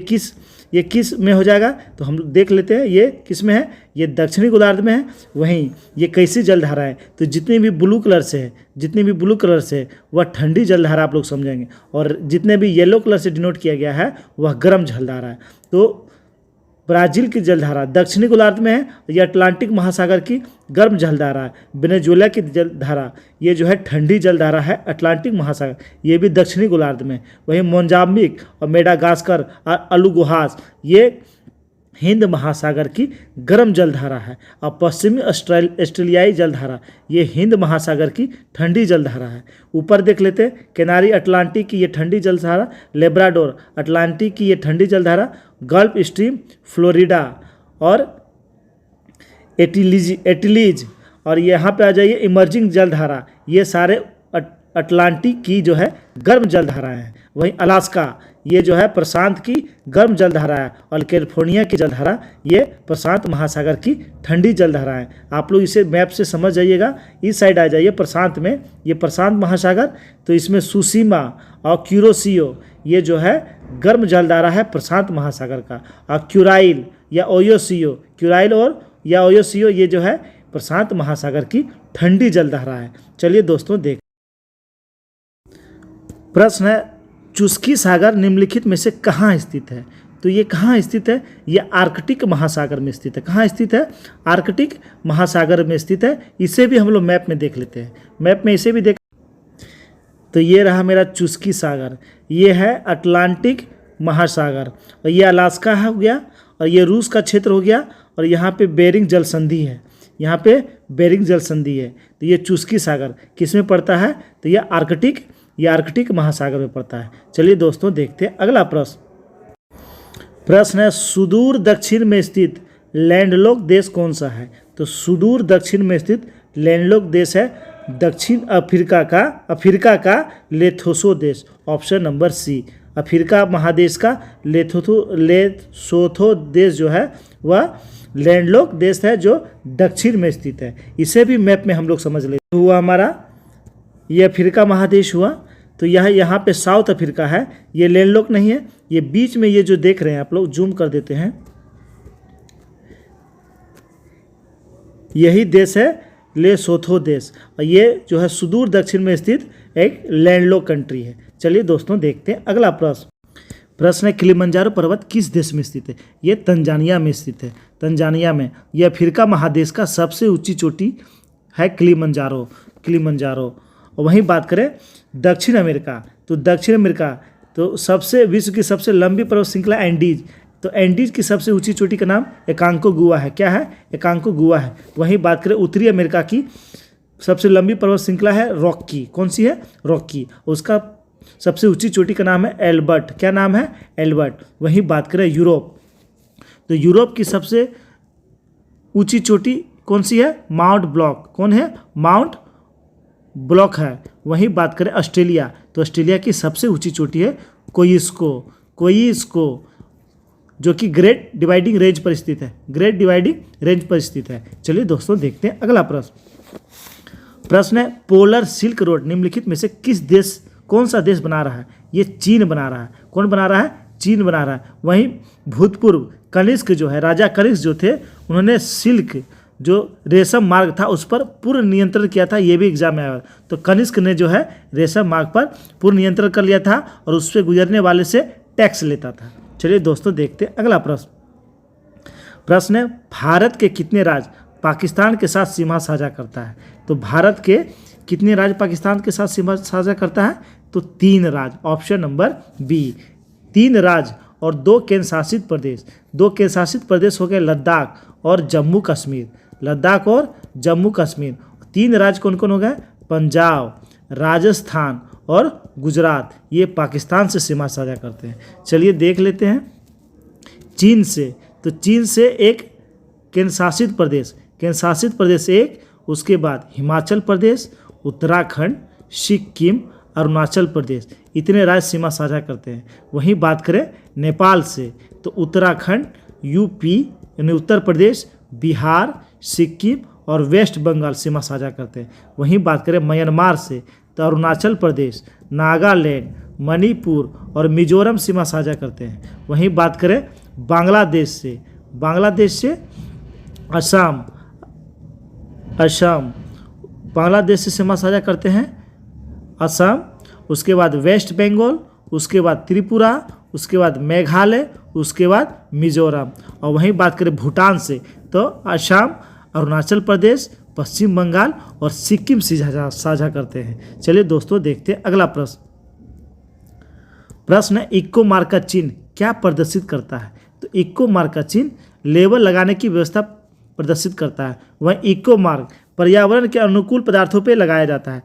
किस में हो जाएगा? तो हम देख लेते हैं ये किस में है, ये दक्षिणी गोलार्ध में है। वहीं ये कैसी जलधारा है? तो जितनी भी ब्लू कलर से है वह ठंडी जलधारा आप लोग समझेंगे, और जितने भी येलो कलर से डिनोट किया गया है वह गर्म जलधारा है। तो ब्राज़ील की जलधारा दक्षिणी गोलार्ध में है, यह अटलांटिक महासागर की गर्म जलधारा है। वेनेजुएला की जलधारा ये जो है ठंडी जलधारा है, अटलांटिक महासागर, ये भी दक्षिणी गोलार्ध में। वहीं मोजाम्बिक और मेडागास्कर और अलुगुहास ये हिंद महासागर की गर्म जलधारा है, और पश्चिमी ऑस्ट्रेलियाई जलधारा ये हिंद महासागर की ठंडी जलधारा है। ऊपर देख लेते हैं, कैनारी अटलांटिक की ये ठंडी जलधारा, लेब्राडोर अटलांटिक की ये ठंडी जलधारा, गल्फ स्ट्रीम फ्लोरिडा और एटिलीज, और यहाँ पे आ जाइए इमर्जिंग जलधारा, ये सारे अटलांटिक की जो है गर्म जलधारा है। वहीं अलास्का ये जो है प्रशांत की गर्म जलधारा है, और कैलिफोर्निया की जलधारा ये प्रशांत महासागर की ठंडी जलधारा है। आप लोग इसे मैप से समझ जाइएगा। इस साइड आ जाइए प्रशांत में, ये प्रशांत महासागर, तो इसमें सुसीमा और क्यूरोसियो ये जो है गर्म जलधारा है प्रशांत महासागर का, और क्यूराइल या ओयोसियो ये जो है प्रशांत महासागर की ठंडी जलधारा है। चलिए दोस्तों देख, प्रश्न है, चुस्की सागर निम्नलिखित में से कहाँ स्थित है? तो ये कहाँ स्थित है? ये आर्कटिक महासागर में स्थित है। कहाँ स्थित है? आर्कटिक महासागर में स्थित है। इसे भी हम लोग मैप में देख लेते हैं, मैप में इसे भी देख। तो ये रहा मेरा चुस्की सागर, ये है अटलांटिक महासागर, और ये अलास्का हो गया, और ये रूस का क्षेत्र हो गया, और और यहाँ पे बेरिंग जल संधि है, यहाँ पे बेरिंग जल संधि है। तो ये चुस्की सागर किस में पड़ता है? तो ये आर्कटिक महासागर में पड़ता है। चलिए दोस्तों देखते हैं अगला प्रश्न है सुदूर दक्षिण में स्थित लैंडलॉक देश कौन सा है? तो सुदूर दक्षिण में स्थित लैंडलॉक देश है दक्षिण अफ्रीका का लेथोसो देश, ऑप्शन नंबर सी। अफ्रीका महादेश का लेथोसो देश जो है वह लैंडलॉक देश है जो दक्षिण में स्थित है। इसे भी मैप में हम लोग समझ लेते हुआ हमारा ये अफ्रीका महादेश हुआ। तो यह यहाँ पे साउथ अफ्रीका है, ये लैंडलॉक नहीं है। ये बीच में ये जो देख रहे हैं आप लोग, जूम कर देते हैं, यही देश है लेसोथो देश, और ये जो है सुदूर दक्षिण में स्थित एक लैंडलॉक कंट्री है। चलिए दोस्तों देखते हैं अगला प्रश्न है किलिमंजारो पर्वत किस देश में स्थित है? ये तंजानिया में स्थित है। तंजानिया में यह अफ्रीका महादेश का सबसे ऊंची चोटी है किलिमंजारो। और वहीं बात करें दक्षिण अमेरिका, तो दक्षिण अमेरिका तो सबसे विश्व की सबसे लंबी पर्वत श्रृंखला एंडीज, तो एंडीज की सबसे ऊंची चोटी का नाम एकांकोगुआ है। क्या है? एकांकोगुआ है। वहीं बात करें उत्तरी अमेरिका की सबसे लंबी पर्वत श्रृंखला है रॉकी। कौन सी है? रॉकी। उसका सबसे ऊंची चोटी का नाम है एल्बर्ट। क्या नाम है? एल्बर्ट। वहीं बात करें यूरोप, तो यूरोप की सबसे ऊंची चोटी कौन सी है? Mount block. कौन है? माउंट ब्लॉक है। वहीं बात करें ऑस्ट्रेलिया, तो ऑस्ट्रेलिया की सबसे ऊंची चोटी है कोइस्को जो कि ग्रेट डिवाइडिंग रेंज पर स्थित है। चलिए दोस्तों देखते हैं अगला प्रश्न है पोलर सिल्क रोड निम्नलिखित में से कौन सा देश बना रहा है? ये चीन बना रहा है। कौन बना रहा है? चीन बना रहा है। वहीं भूतपूर्व कनिष्क जो है, राजा कनिष्क जो थे, उन्होंने सिल्क जो रेशम मार्ग था उस पर पूर्ण नियंत्रण किया था। ये भी एग्जाम में आया। तो कनिष्क ने जो है रेशम मार्ग पर पूर्ण नियंत्रण कर लिया था और उस पर गुजरने वाले से टैक्स लेता था। चलिए दोस्तों देखते हैं अगला प्रश्न है भारत के कितने राज्य पाकिस्तान के साथ सीमा साझा करता है? तो भारत के कितने राज्य पाकिस्तान के साथ सीमा साझा करता है? तो 3 राज्य, ऑप्शन नंबर बी। 3 राज्य और 2 केंद्र शासित प्रदेश। 2 केंद्र शासित प्रदेश हो गए लद्दाख और जम्मू कश्मीर। 3 राज्य कौन कौन हो गए? पंजाब, राजस्थान और गुजरात। ये पाकिस्तान से सीमा साझा करते हैं। चलिए देख लेते हैं चीन से। तो चीन से एक केंद्र शासित प्रदेश एक, उसके बाद हिमाचल प्रदेश, उत्तराखंड, सिक्किम, अरुणाचल प्रदेश, इतने राज्य सीमा साझा करते हैं। वहीं बात करें नेपाल से, तो उत्तराखंड, यूपी यानी उत्तर प्रदेश, बिहार, सिक्किम और वेस्ट बंगाल सीमा साझा करते हैं। वहीं बात करें म्यांमार से, तो अरुणाचल प्रदेश, नागालैंड, मणिपुर और मिजोरम सीमा साझा करते हैं। वहीं बात करें बांग्लादेश से असम, बांग्लादेश से सीमा साझा करते हैं असम, उसके बाद वेस्ट बंगाल, उसके बाद त्रिपुरा, उसके बाद मेघालय, उसके बाद मिजोरम। और वहीं बात करें भूटान से, तो असम, अरुणाचल प्रदेश, पश्चिम बंगाल और सिक्किम साझा करते हैं। चलिए दोस्तों देखते हैं अगला प्रश्न है इक्को मार्क का चिन्ह क्या प्रदर्शित करता है? तो इक्को मार्क का चिन्ह लेबल लगाने की व्यवस्था प्रदर्शित करता है। वह इक्को मार्क पर्यावरण के अनुकूल पदार्थों पे लगाया जाता है।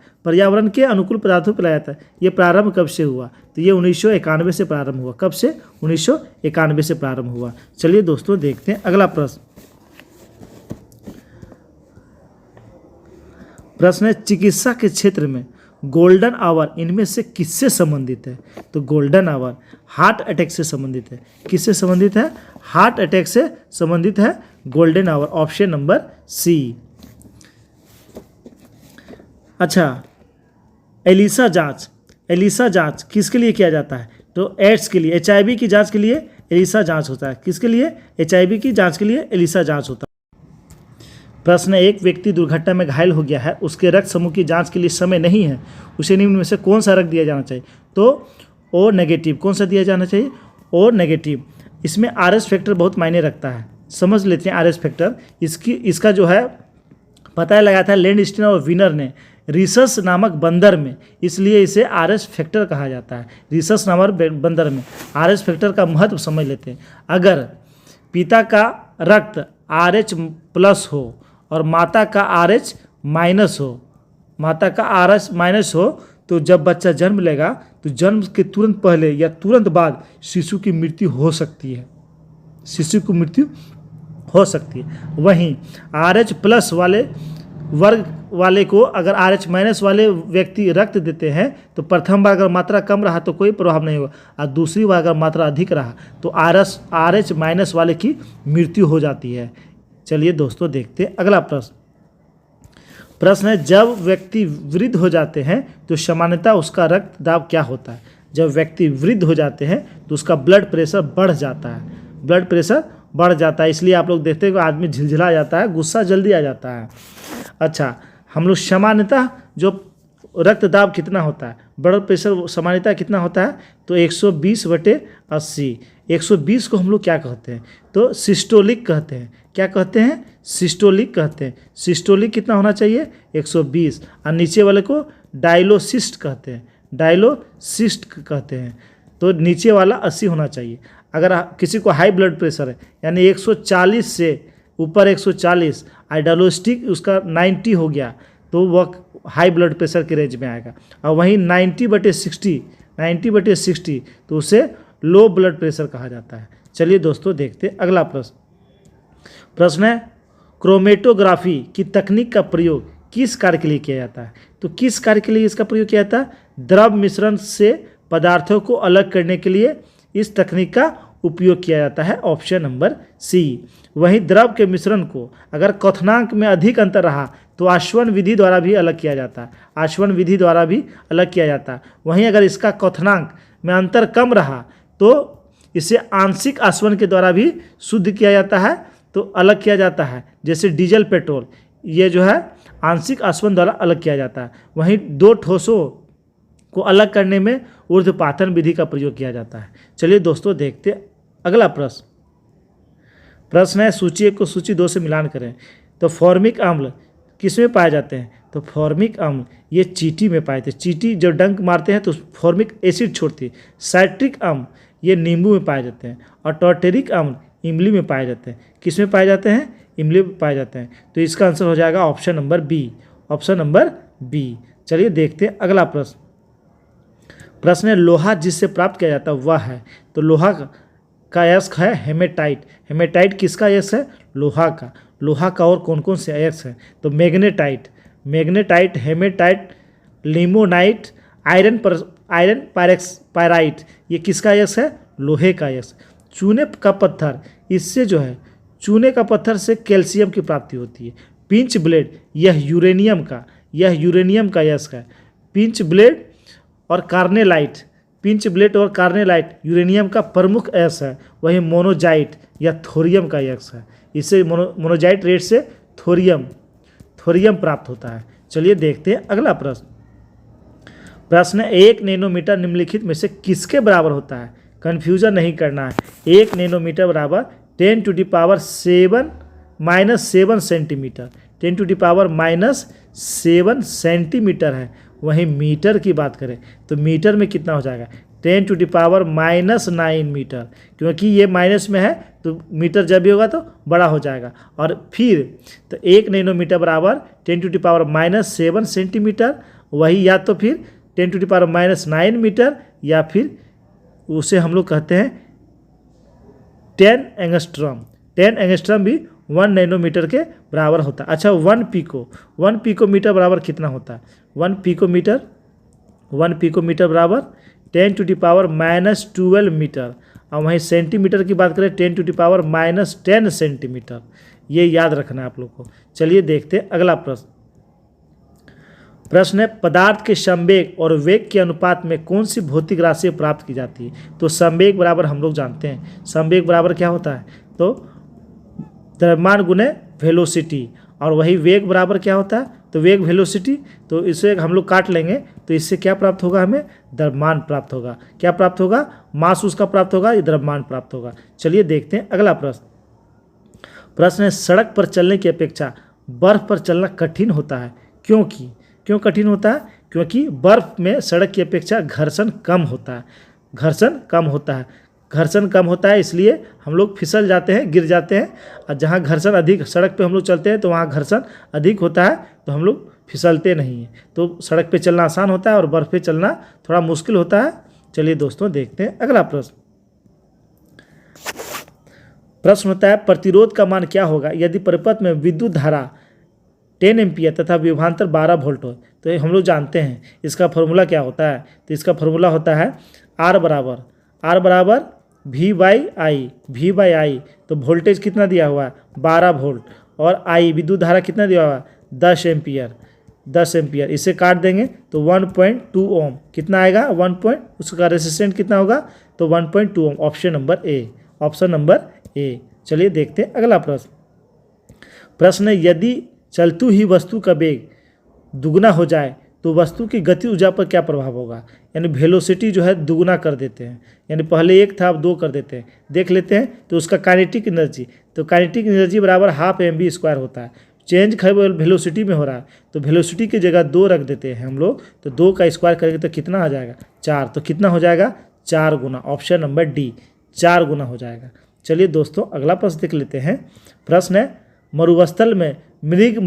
ये प्रारंभ कब से हुआ? तो ये 1991 से प्रारंभ हुआ। कब से? 1991 से प्रारंभ हुआ। चलिए दोस्तों देखते हैं अगला प्रश्न है चिकित्सा के क्षेत्र में गोल्डन आवर इनमें से किससे संबंधित है? तो गोल्डन आवर हार्ट अटैक से संबंधित है। किससे संबंधित है? हार्ट अटैक से संबंधित है golden hour, option number C. अच्छा, एलिसा जांच किसके लिए किया जाता है? तो एड्स के लिए, HIV की जांच के लिए एलिसा जांच होता है। किसके लिए? HIV की जांच के लिए एलिसा जांच होता है। प्रश्न, एक व्यक्ति दुर्घटना में घायल हो गया है, उसके रक्त समूह की जांच के लिए समय नहीं है, उसे निम्न में से कौन सा रक्त दिया जाना चाहिए? तो O नेगेटिव। कौन सा दिया जाना चाहिए? O negative. इसमें RS फैक्टर बहुत मायने रखता है, समझ लेते हैं RS फैक्टर। इसका जो है पता लगाया था लैंडस्टीन और विनर ने रिसस नामक बंदर में, इसलिए इसे RS फैक्टर कहा जाता है। रिसस नामक बंदर में RS फैक्टर का महत्व समझ लेते हैं। अगर पिता का रक्त RH प्लस हो और माता का RH माइनस हो, माता का RH माइनस हो, तो जब बच्चा जन्म लेगा तो जन्म के तुरंत पहले या तुरंत बाद शिशु की मृत्यु हो सकती है, शिशु की मृत्यु हो सकती है। वहीं RH प्लस वाले वर्ग वाले को अगर RH माइनस वाले व्यक्ति रक्त देते हैं तो प्रथम बार अगर मात्रा कम रहा तो कोई प्रभाव नहीं होगा, और दूसरी बार अगर मात्रा अधिक रहा तो RH माइनस वाले की मृत्यु हो जाती है। चलिए दोस्तों देखते हैं अगला प्रश्न। प्रश्न है, जब व्यक्ति वृद्ध हो जाते हैं तो सामान्यतः उसका रक्त दाब क्या होता है? जब व्यक्ति वृद्ध हो जाते हैं तो उसका ब्लड प्रेशर बढ़ जाता है, ब्लड प्रेशर बढ़ जाता है। इसलिए आप लोग देखते हैं कि आदमी झिलझिला जाता है, गुस्सा जल्दी आ जाता है। अच्छा, हम लोग सामान्यतः जो रक्तदाब कितना होता है, ब्लड प्रेशर सामान्यतः कितना होता है? तो 120/80। 120 को हम लोग क्या कहते हैं? तो सिस्टोलिक कहते हैं। क्या कहते हैं? सिस्टोलिक कहते हैं। सिस्टोलिक कितना होना चाहिए? 120। और नीचे वाले को डायलोसिस्ट कहते हैं, डायलोसिस्ट कहते हैं। तो नीचे वाला 80 होना चाहिए। अगर किसी को हाई ब्लड प्रेशर है यानी 140 से ऊपर 140, डायलोस्टिक उसका 90 हो गया तो वह हाई ब्लड प्रेशर के रेंज में आएगा। और वहीं 90/60 तो उसे लो ब्लड प्रेशर कहा जाता है। चलिए दोस्तों देखते हैं अगला प्रश्न। प्रश्न है, क्रोमेटोग्राफी की तकनीक का प्रयोग किस कार्य के लिए किया जाता है? तो किस कार्य के लिए इसका प्रयोग किया जाता है? द्रव मिश्रण से पदार्थों को अलग करने के लिए इस तकनीक का उपयोग किया जाता है। Option number C. वहीं द्रव के मिश्रण को अगर क्वथनांक में अधिक अंतर रहा तो आश्वन विधि द्वारा भी अलग किया जाता है, आश्वन विधि द्वारा भी अलग किया जाता है। वहीं अगर इसका क्वथनांक में अंतर कम रहा तो इसे आंशिक आश्वन के द्वारा भी शुद्ध किया जाता है, तो अलग किया जाता है। जैसे डीजल पेट्रोल, ये जो है आंशिक आश्वन द्वारा अलग किया जाता है। वहीं दो ठोसों को अलग करने में ऊर्ध्वपातन विधि का प्रयोग किया जाता है। चलिए दोस्तों देखते अगला प्रश्न। प्रश्न है, सूची 1 को सूची 2 से मिलान करें। तो फॉर्मिक अम्ल किस में पाए जाते हैं? तो फॉर्मिक अम्ल ये चींटी में पाए जाते हैं। चींटी जब डंक मारते हैं तो फॉर्मिक एसिड छोड़ती है। साइट्रिक अम्ल ये नींबू में पाए जाते हैं। और टॉर्टेरिक अम्ल इमली में पाए जाते हैं। किस में पाए जाते हैं? इमली में पाए जाते हैं। तो इसका आंसर हो जाएगा option number B, option number B. चलिए देखते हैं अगला प्रश्न। प्रश्न है, लोहा जिससे प्राप्त किया जाता है वह है। तो लोहा का अयस्क है हेमेटाइट। हेमेटाइट किसका अयस्क है? लोहा का। लोहा का और कौन कौन से अयस्क हैं? तो magnetite, magnetite, haematite, limonite, iron pyrite, ये किसका अयस्क है? लोहे का अयस्क। चूने का पत्थर, इससे जो है चूने का पत्थर से कैल्शियम की प्राप्ति होती है। पिंच ब्लेड, यह यूरेनियम का अयस्क है। पिंच ब्लेड और कार्नेलाइट, पिंच ब्लेड और कार्नेलाइट यूरेनियम का प्रमुख अयस्क है। वहीं मोनोजाइट या थोरियम का अयस्क है। इससे मोनोजाइट रेट से थोरियम प्राप्त होता है। चलिए देखते हैं अगला प्रश्न। प्रश्न है, 1 नैनोमीटर निम्नलिखित में से किसके बराबर होता है? कन्फ्यूजन नहीं करना है। 1 नैनोमीटर बराबर 10⁻7 सेंटीमीटर, 10⁻7 सेंटीमीटर है। वहीं मीटर की बात करें तो मीटर में कितना हो जाएगा? 10⁻9 मीटर, क्योंकि ये माइनस में है तो मीटर जब भी होगा तो बड़ा हो जाएगा। और फिर तो 1 नैनोमीटर बराबर 10⁻7 सेंटीमीटर, वही या तो फिर 10⁻9 मीटर या फिर उसे हम लोग कहते हैं 10 एंगस्ट्रॉम। 10 एंगस्ट्रॉम भी 1 नैनोमीटर के बराबर होता है। अच्छा, 1 पिकोमीटर बराबर कितना होता है? 1 पिकोमीटर बराबर 10⁻12 मीटर। और वहीं सेंटीमीटर की बात करें 10⁻10 सेंटीमीटर। ये याद रखना है आप लोग को। चलिए देखते हैं अगला प्रश्न। प्रश्न है, पदार्थ के संवेग और वेग के अनुपात में कौन सी भौतिक राशि प्राप्त की जाती है? तो संवेग बराबर हम लोग जानते हैं, संवेग बराबर क्या होता है? तो द्रव्यमान गुणे वेलोसिटी। और वही वेग बराबर क्या होता है? तो वेग वेलोसिटी। तो इसे हम लोग काट लेंगे तो इससे क्या प्राप्त होगा? हमें द्रव्यमान प्राप्त होगा। क्या प्राप्त होगा? मास उसका प्राप्त होगा, ये द्रव्यमान प्राप्त होगा। चलिए देखते हैं अगला प्रश्न। प्रश्न है, सड़क पर चलने की अपेक्षा बर्फ पर चलना कठिन होता है, क्यों कठिन होता है? क्योंकि बर्फ में सड़क की अपेक्षा घर्षण कम होता है। घर्षण कम होता है, इसलिए हम लोग फिसल जाते हैं, गिर जाते हैं। और जहाँ घर्षण अधिक, सड़क पे हम लोग चलते हैं तो वहाँ घर्षण अधिक होता है तो हम लोग फिसलते नहीं हैं। तो सड़क पे चलना आसान होता है और बर्फ़ पे चलना थोड़ा मुश्किल होता है। चलिए दोस्तों देखते हैं अगला प्रश्न। प्रश्न होता है प्रतिरोध का मान क्या होगा यदि परिपथ में विद्युत धारा 10 एम्पियर तथा विभवांतर 12 वोल्ट हो। तो ये हम लोग जानते हैं इसका फॉर्मूला क्या होता है। तो इसका फॉर्मूला होता है R बराबर V बाई आई। तो वोल्टेज कितना दिया हुआ है 12 वोल्ट, और आई विद्युत धारा कितना दिया हुआ है 10 एम्पियर। इसे काट देंगे तो 1.2 ओम कितना आएगा, उसका रेजिस्टेंस कितना होगा तो 1.2 ओम। ऑप्शन नंबर ए। चलिए देखते हैं अगला प्रश्न है यदि चलती हुई वस्तु का वेग दुगना हो जाए तो वस्तु की गति ऊर्जा पर क्या प्रभाव होगा। यानी वेलोसिटी जो है दुगना कर देते हैं, यानी पहले 1 था अब 2 कर देते हैं। देख लेते हैं तो उसका काइनेटिक एनर्जी, तो काइनेटिक एनर्जी बराबर ½ mv² होता है। चेंज केवल वेलोसिटी में हो रहा है तो वेलोसिटी की जगह 2 रख देते हैं हम लोग, तो 2 का स्क्वायर करेंगे तो कितना आ जाएगा 4। तो कितना हो जाएगा 4 गुना। ऑप्शन नंबर डी 4 गुना हो जाएगा। चलिए दोस्तों अगला प्रश्न देख लेते हैं। प्रश्न है मरुस्थल में मृग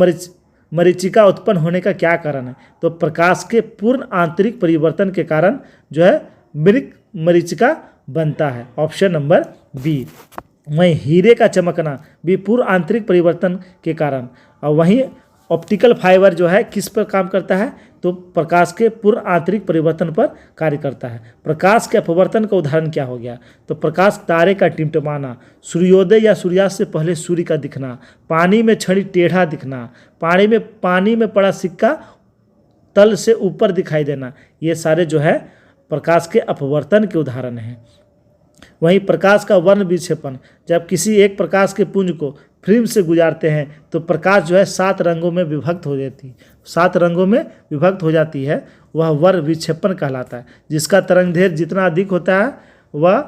मरीचिका उत्पन्न होने का क्या कारण है। तो प्रकाश के पूर्ण आंतरिक परिवर्तन के कारण जो है मृग मरीचिका बनता है। Option number B. वहीं हीरे का चमकना भी पूर्ण आंतरिक परिवर्तन के कारण। और वहीं ऑप्टिकल फाइबर जो है किस पर काम करता है, तो प्रकाश के पूर्ण आंतरिक परिवर्तन पर कार्य करता है। प्रकाश के अपवर्तन का उदाहरण क्या हो गया, तो प्रकाश तारे का टिमटिमाना, सूर्योदय या सूर्यास्त से पहले सूर्य का दिखना, पानी में छड़ी टेढ़ा दिखना, पानी में पड़ा सिक्का तल से ऊपर दिखाई देना, ये सारे जो है प्रकाश के अपवर्तन के उदाहरण हैं। वहीं प्रकाश का वर्ण विक्षेपण, जब किसी एक प्रकाश के पुंज को फिल्म से गुजारते हैं तो प्रकाश जो है 7 रंगों में विभक्त हो जाती है, वह वर्ण विक्षेपण कहलाता है। जिसका तरंगदैर्घ्य जितना अधिक होता है वह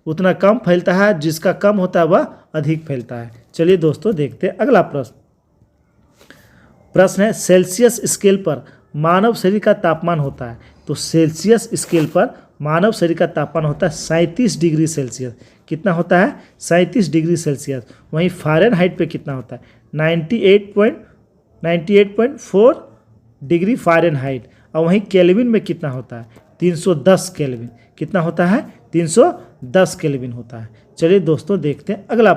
उतना कम फैलता है, जिसका कम होता है वह अधिक फैलता है। चलिए दोस्तों देखते हैं अगला प्रश्न है सेल्सियस स्केल पर मानव शरीर का तापमान होता है। तो सेल्सियस स्केल पर मानव शरीर का तापमान होता है 37 डिग्री सेल्सियस। कितना होता है 37 डिग्री सेल्सियस। वहीं फ़ारेनहाइट पे कितना होता है 98.4 डिग्री फ़ारेनहाइट। और वहीं केल्विन में कितना होता है 310 केल्विन। कितना होता है 310 केल्विन होता है। चलिए दोस्तों देखते हैं अगला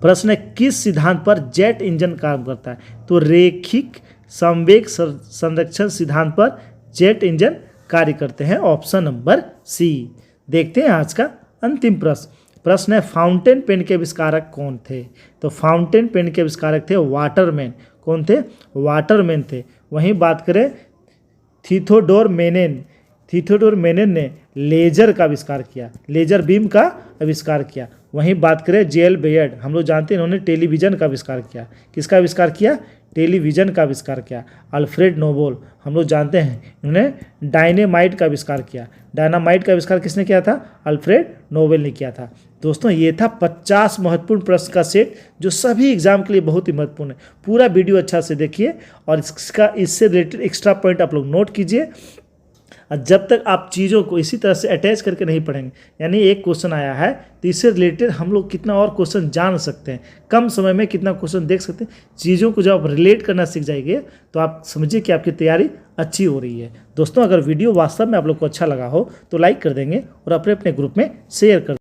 प्रश्न है किस सिद्धांत पर जेट इंजन काम करता है। तो रेखिक संवेग संरक्षण सिद्धांत पर जेट इंजन कार्य करते हैं। Option number C. देखते हैं आज का अंतिम प्रश्न है फाउंटेन पेन के आविष्कारक कौन थे। तो फाउंटेन पेन के आविष्कारक थे वाटरमैन। कौन थे वाटरमैन थे। वहीं बात करें थियोडोर मेनेन ने लेजर का आविष्कार किया, लेजर बीम का आविष्कार किया। वहीं बात करें जेल बेयर्ड, हम लोग जानते हैं इन्होंने टेलीविज़न का आविष्कार किया। किसका आविष्कार किया टेलीविज़न का आविष्कार किया। अल्फ्रेड नोबेल, हम लोग जानते हैं इन्होंने डायनेमाइट का आविष्कार किया। डायनामाइट का आविष्कार किसने किया था इसराइल नोबेल ने किया था। दोस्तों ये था 50 महत्वपूर्ण प्रश्न का सेट जो सभी एग्जाम के लिए बहुत ही महत्वपूर्ण है। पूरा वीडियो अच्छा से देखिए और इससे रिलेटेड एक्स्ट्रा पॉइंट आप लोग नोट कीजिए। और जब तक आप चीज़ों को इसी तरह से अटैच करके नहीं पढ़ेंगे, यानी एक क्वेश्चन आया है तो इससे रिलेटेड हम लोग कितना और क्वेश्चन जान सकते हैं, कम समय में कितना क्वेश्चन देख सकते हैं। चीज़ों को जब आप रिलेट करना सीख जाएंगे तो आप समझिए कि आपकी तैयारी अच्छी हो रही है। दोस्तों अगर वीडियो वास्तव में आप लोग को अच्छा लगा हो तो लाइक कर देंगे और अपने ग्रुप में शेयर कर